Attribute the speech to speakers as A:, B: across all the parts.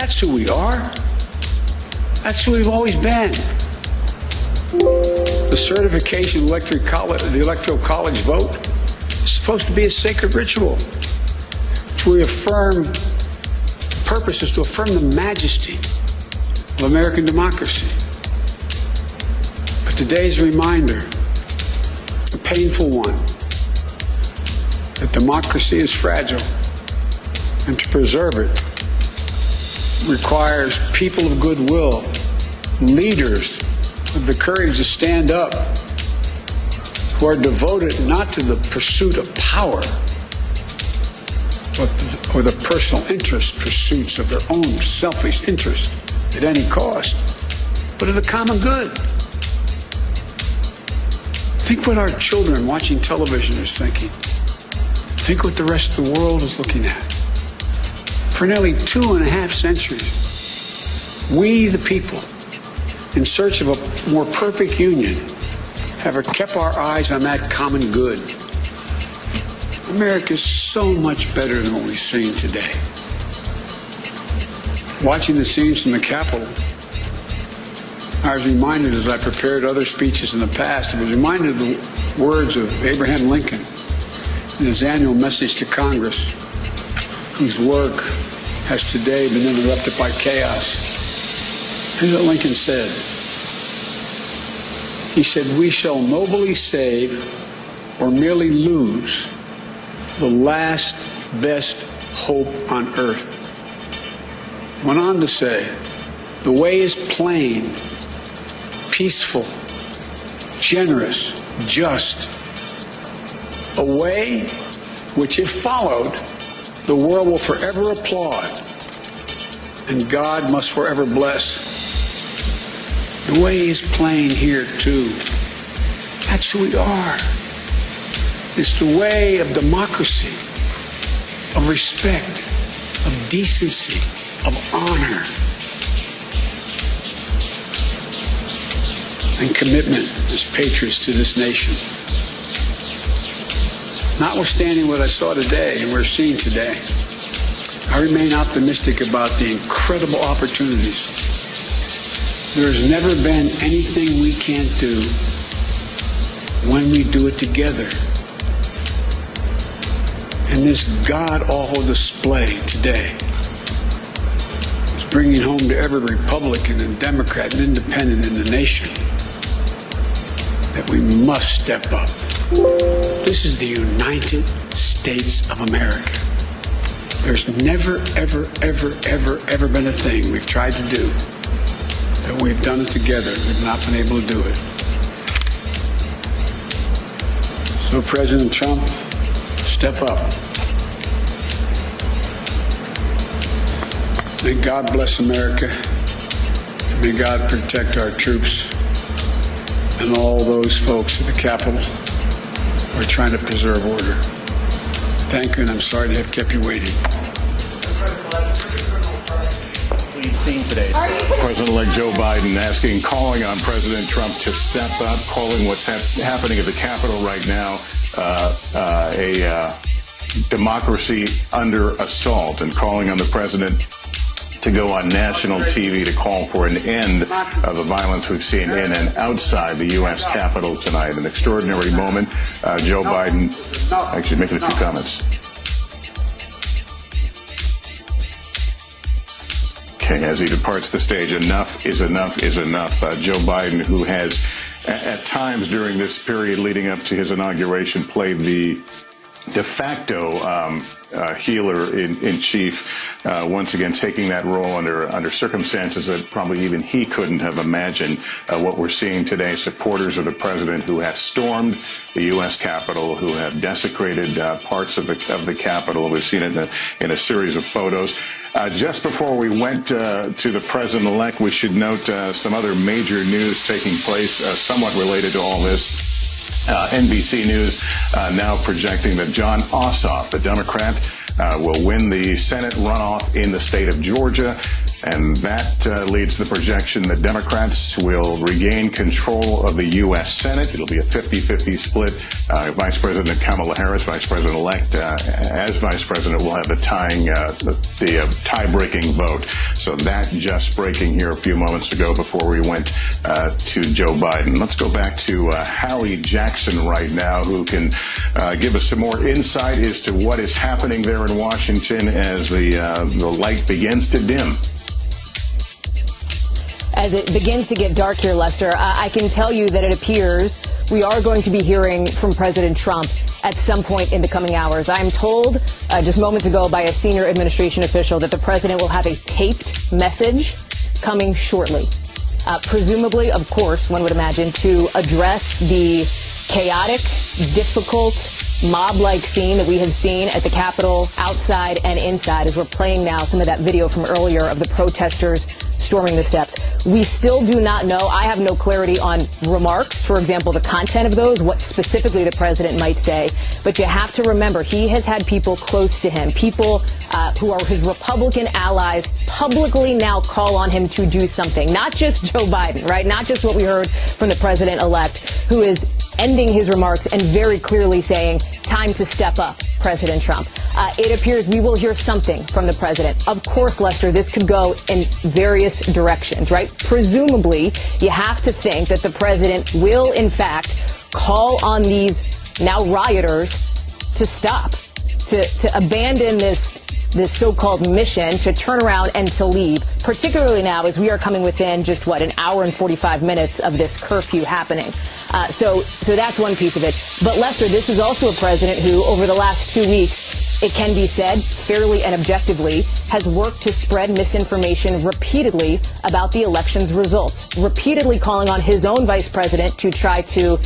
A: That's who we are. That's who we've always been. The certification of the Electoral College vote is supposed to be a sacred ritual. We affirm, the purpose is to affirm the majesty of American democracy. But today's reminder, a painful one, that democracy is fragile, and to preserve it requires people of goodwill, leaders with the courage to stand up, who are devoted not to the pursuit of power, or the personal pursuits of their own selfish interest at any cost, but of the common good. Think what our children watching television is thinking. Think what the rest of the world is looking at. For nearly 2.5 centuries, we, the people, in search of a more perfect union, have kept our eyes on that common good. America is so much better than what we've seen today. Watching the scenes from the Capitol, I was reminded, as I prepared other speeches in the past, I was reminded of the words of Abraham Lincoln in his annual message to Congress, whose work has today been interrupted by chaos. Here's what Lincoln said. He said, "We shall nobly save or merely lose the last best hope on earth." Went on to say, "The way is plain, peaceful, generous, just. A way which, if followed, the world will forever applaud, and God must forever bless." The way is plain here, too. That's who we are. It's the way of democracy, of respect, of decency, of honor, and commitment as patriots to this nation. Notwithstanding what I saw today and we're seeing today, I remain optimistic about the incredible opportunities. There has never been anything we can't do when we do it together. And this God-awful display today is bringing home to every Republican and Democrat and Independent in the nation that we must step up. This is the United States of America. There's never, ever, ever, ever, ever been a thing we've tried to do that we've done it together. We've not been able to do it. So, President Trump, step up. May God bless America. May God protect our troops and all those folks at the Capitol who are trying to preserve order. Thank you, and I'm sorry to have kept you waiting.
B: We've seen today President-elect Joe Biden calling on President Trump to step up, calling what's happening at the Capitol right now a democracy under assault, and calling on the president to go on national TV to call for an end of the violence we've seen in and outside the U.S. Capitol tonight. An extraordinary moment. Joe Biden actually making a few comments. Okay, as he departs the stage, enough is enough is enough. Joe Biden, who has at times during this period leading up to his inauguration played the de facto healer in chief, once again taking that role under circumstances that probably even he couldn't have imagined. What we're seeing today, supporters of the president who have stormed the U.S. Capitol, who have desecrated parts of the Capitol. We've seen it in a series of photos. Just before we went to the president-elect, we should note some other major news taking place, somewhat related to all this. NBC News now projecting that Jon Ossoff, the Democrat, will win the Senate runoff in the state of Georgia. And that leads to the projection that Democrats will regain control of the U.S. Senate. It'll be a 50-50 split. Vice President Kamala Harris, Vice President-elect, as Vice President, will have the tie-breaking vote. So that just breaking here a few moments ago before we went to Joe Biden. Let's go back to Hallie Jackson right now, who can give us some more insight as to what is happening there in Washington as the light begins to dim.
C: As it begins to get dark here, Lester, I can tell you that it appears we are going to be hearing from President Trump at some point in the coming hours. I am told just moments ago by a senior administration official that the president will have a taped message coming shortly. Presumably, of course, one would imagine, to address the chaotic, difficult, mob-like scene that we have seen at the Capitol, outside and inside, as we're playing now some of that video from earlier of the protesters storming the steps. We still do not know. I have no clarity on remarks, for example, the content of those, what specifically the president might say. But you have to remember, he has had people close to him, people who are his Republican allies, publicly now call on him to do something. Not just Joe Biden, right? Not just what we heard from the president-elect, who is ending his remarks and very clearly saying, time to step up, President Trump. It appears we will hear something from the president. Of course, Lester, this could go in various directions, right? Presumably, you have to think that the president will, in fact, call on these now rioters to stop, to abandon this so-called mission, to turn around and to leave, particularly now as we are coming within just, an hour and 45 minutes of this curfew happening. So that's one piece of it. But Lester, this is also a president who, over the last 2 weeks, it can be said, fairly and objectively, has worked to spread misinformation repeatedly about the election's results, repeatedly calling on his own vice president to try to,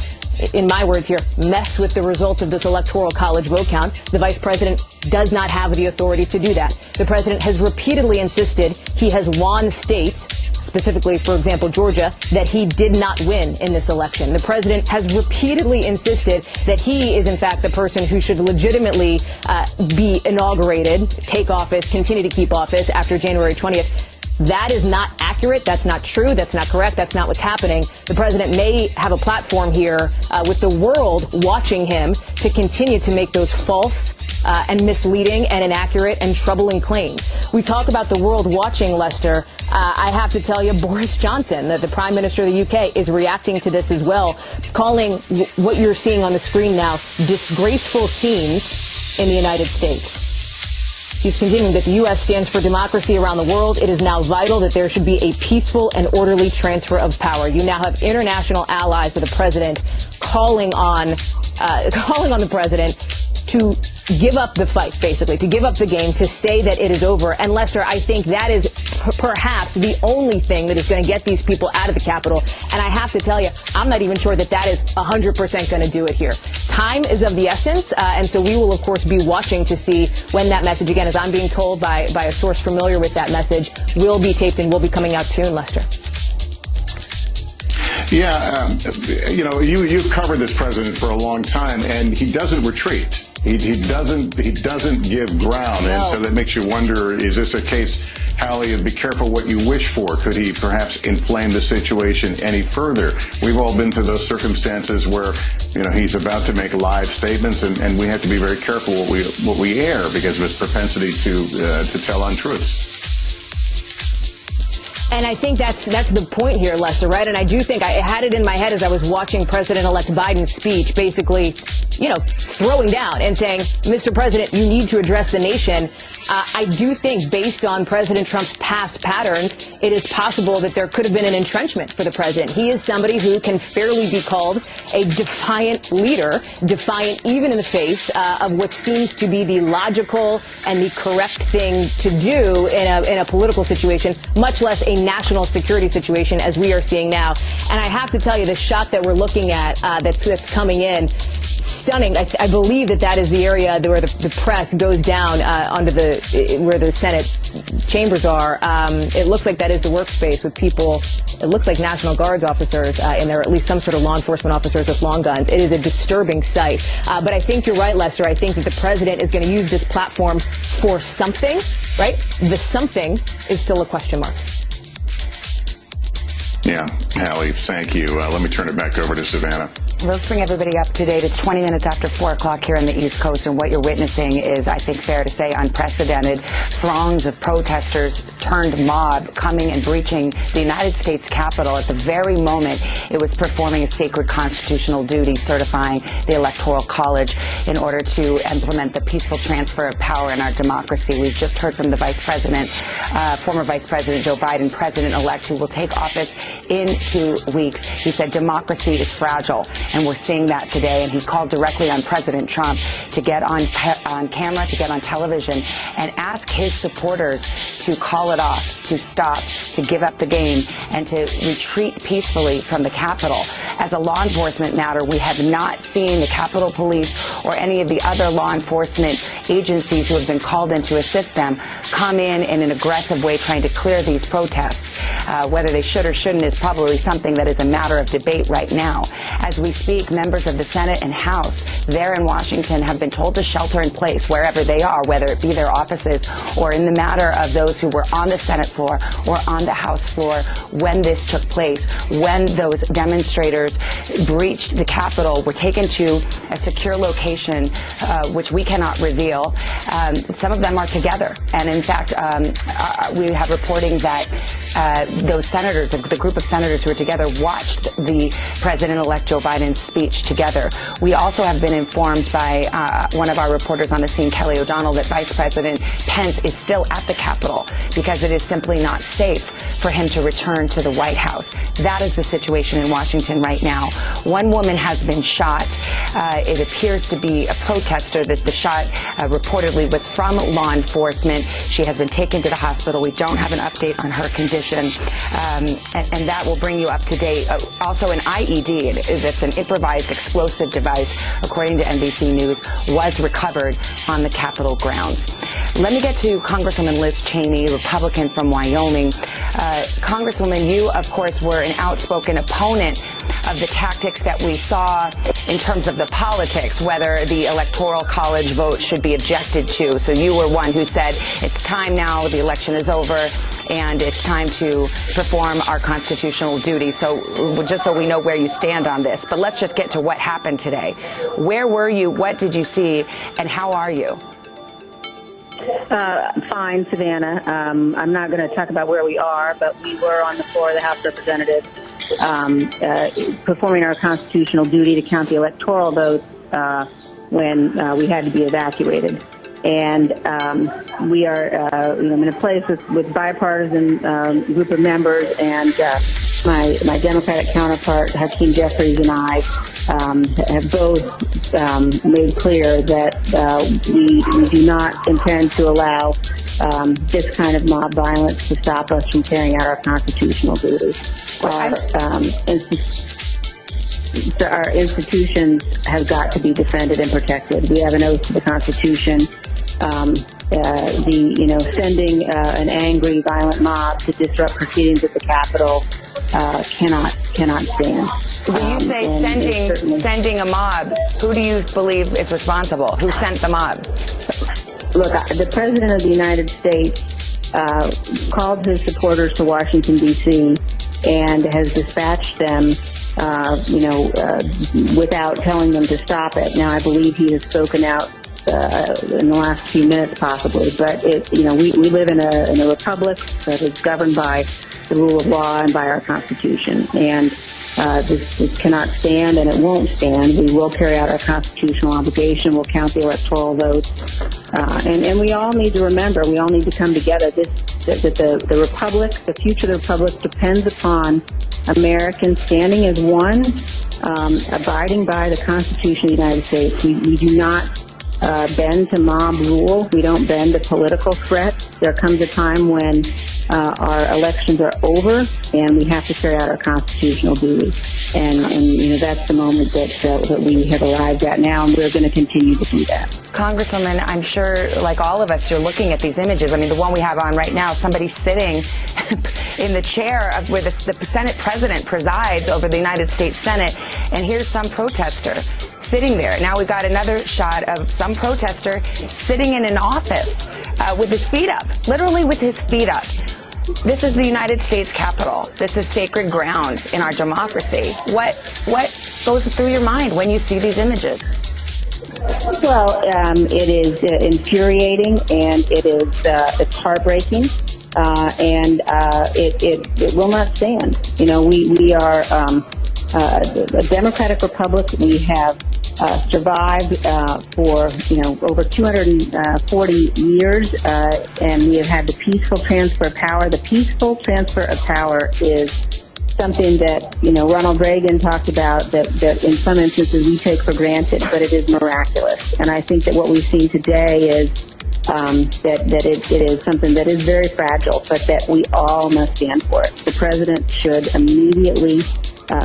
C: in my words here, mess with the results of this electoral college vote count. The vice president does not have the authority to do that. The president has repeatedly insisted he has won states, specifically, for example, Georgia, that he did not win in this election. The president has repeatedly insisted that he is, in fact, the person who should legitimately be inaugurated, take office, continue to keep office after January 20th. That is not accurate. That's not true. That's not correct. That's not what's happening. The president may have a platform here with the world watching him to continue to make those false and misleading and inaccurate and troubling claims. We talk about the world watching, Lester. I have to tell you, Boris Johnson, the Prime Minister of the UK, is reacting to this as well, calling what you're seeing on the screen now disgraceful scenes in the United States. He's continuing that the U.S. stands for democracy around the world. It is now vital that there should be a peaceful and orderly transfer of power. You now have international allies of the president calling on the president to give up the fight, basically, to give up the game, to say that it is over. And Lester, I think that is perhaps the only thing that is going to get these people out of the Capitol. And I have to tell you, I'm not even sure that is 100% going to do it here. Time is of the essence, and so we will, of course, be watching to see when that message, again, as I'm being told by a source familiar with that message, will be taped and will be coming out soon, Lester.
B: Yeah, you've covered this president for a long time, and he doesn't retreat. He doesn't give ground, and so that makes you wonder: is this a case, Hallie, of be careful what you wish for? Could he perhaps inflame the situation any further? We've all been through those circumstances where he's about to make live statements, and we have to be very careful what we air because of his propensity to tell untruths.
C: And I think that's the point here, Lester, right? And I do think I had it in my head as I was watching President-elect Biden's speech, basically, throwing down and saying, Mr. President, you need to address the nation. I do think, based on President Trump's past patterns, it is possible that there could have been an entrenchment for the president. He is somebody who can fairly be called a defiant leader, defiant even in the face of what seems to be the logical and the correct thing to do in a political situation, much less a national security situation as we are seeing now. And I have to tell you, the shot that we're looking at that's coming in, stunning. I believe that is the area where the press goes down onto where the Senate chambers are, it looks like that is the workspace with people. It looks like National Guards officers in there, at least some sort of law enforcement officers with long guns. It is a disturbing sight. But I think you're right, Lester. I think that the president is going to use this platform for something, right? The something is still a question mark.
B: Yeah, Hallie, thank you. Let me turn it back over to Savannah.
D: Let's bring everybody up to date. It's 20 minutes after 4 o'clock here on the East Coast, and what you're witnessing is, I think, fair to say, unprecedented. Throngs of protesters turned mob coming and breaching the United States Capitol at the very moment it was performing a sacred constitutional duty, certifying the Electoral College in order to implement the peaceful transfer of power in our democracy. We've just heard from the Vice President, former Vice President Joe Biden, President-elect, who will take office in 2 weeks. He said democracy is fragile. And we're seeing that today. And he called directly on President Trump to get on camera, to get on television, and ask his supporters to call it off, to stop, to give up the game, and to retreat peacefully from the Capitol. As a law enforcement matter, we have not seen the Capitol Police or any of the other law enforcement agencies who have been called in to assist them come in an aggressive way trying to clear these protests. Whether they should or shouldn't is probably something that is a matter of debate right now. As we speak, members of the Senate and House there in Washington have been told to shelter in place wherever they are, whether it be their offices or in the matter of those who were on the Senate floor or on the House floor when this took place, when those demonstrators breached the Capitol, were taken to a secure location, which we cannot reveal. Some of them are together. And in fact, we have reporting that those senators, the group of senators who were together, watched the President-elect Joe Biden's speech together. We also have been informed by one of our reporters on the scene, Kelly O'Donnell, that Vice President Pence is still at the Capitol because it is simply not safe for him to return to the White House. That is the situation in Washington right now. One woman has been shot. It appears to be a protester. That the shot reportedly was from law enforcement. She has been taken to the hospital. We don't have an update on her condition, and that will bring you up to date. Also, an IED, that's an improvised explosive device, according to NBC News, was recovered on the Capitol grounds. Let me get to Congresswoman Liz Cheney, Republican from Wyoming. Congresswoman, you, of course, were an outspoken opponent of the tactics that we saw in terms of the politics, whether the Electoral College vote should be objected to. So you were one who said it's time now, the election is over, and it's time to perform our constitutional duty. So just so we know where you stand on this. But let's just get to what happened today. Where were you? What did you see? And how are you?
E: Fine, Savannah. I'm not going to talk about where we are, but we were on the floor of the House of Representatives performing our constitutional duty to count the electoral votes when we had to be evacuated. And we are in a place with bipartisan group of members, and my Democratic counterpart, Hakeem Jeffries, and I have both made clear that we do not intend to allow this kind of mob violence to stop us from carrying out our constitutional duties. Our institutions have got to be defended and protected. We have an oath to the Constitution. Sending an angry, violent mob to disrupt proceedings at the Capitol cannot stand.
D: When you say sending a mob, who do you believe is responsible? Who sent the mob?
E: Look, the President of the United States called his supporters to Washington, D.C., and has dispatched them, without telling them to stop it. Now, I believe he has spoken out in the last few minutes, possibly, but we live in a republic that is governed by the rule of law and by our Constitution, and this cannot stand, and it won't stand. We will carry out our constitutional obligation. We'll count the electoral votes, and we all need to remember. We all need to come together. That the republic, the future of the republic, depends upon Americans standing as one, abiding by the Constitution of the United States. We do not bend to mob rule. We don't bend to political threats. There comes a time when our elections are over, and we have to carry out our constitutional duty. And that's the moment that we have arrived at now, and we're going to continue to do that.
D: Congresswoman, I'm sure, like all of us, you're looking at these images. I mean, the one we have on right now, somebody sitting in the chair of where the Senate president presides over the United States Senate, and here's some protester sitting there. Now we've got another shot of some protester sitting in an office with his feet up, literally with his feet up. This is the United States Capitol. This is sacred ground in our democracy. What goes through your mind when you see these images?
E: Well, it is infuriating, and it's heartbreaking, and it will not stand. You know, we are a democratic republic. We have survived for over 240 years, and we have had the peaceful transfer of power. The peaceful transfer of power is something that Ronald Reagan talked about, that in some instances we take for granted, but it is miraculous. And I think that what we've seen today is that it is something that is very fragile, but that we all must stand for it. The president should immediately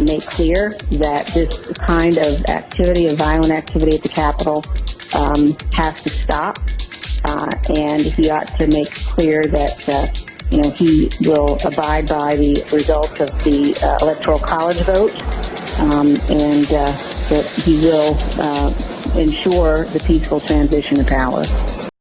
E: make clear that this kind of activity, of violent activity at the Capitol, has to stop, and he ought to make clear that he will abide by the results of the Electoral College vote, and that he will ensure the peaceful transition of power.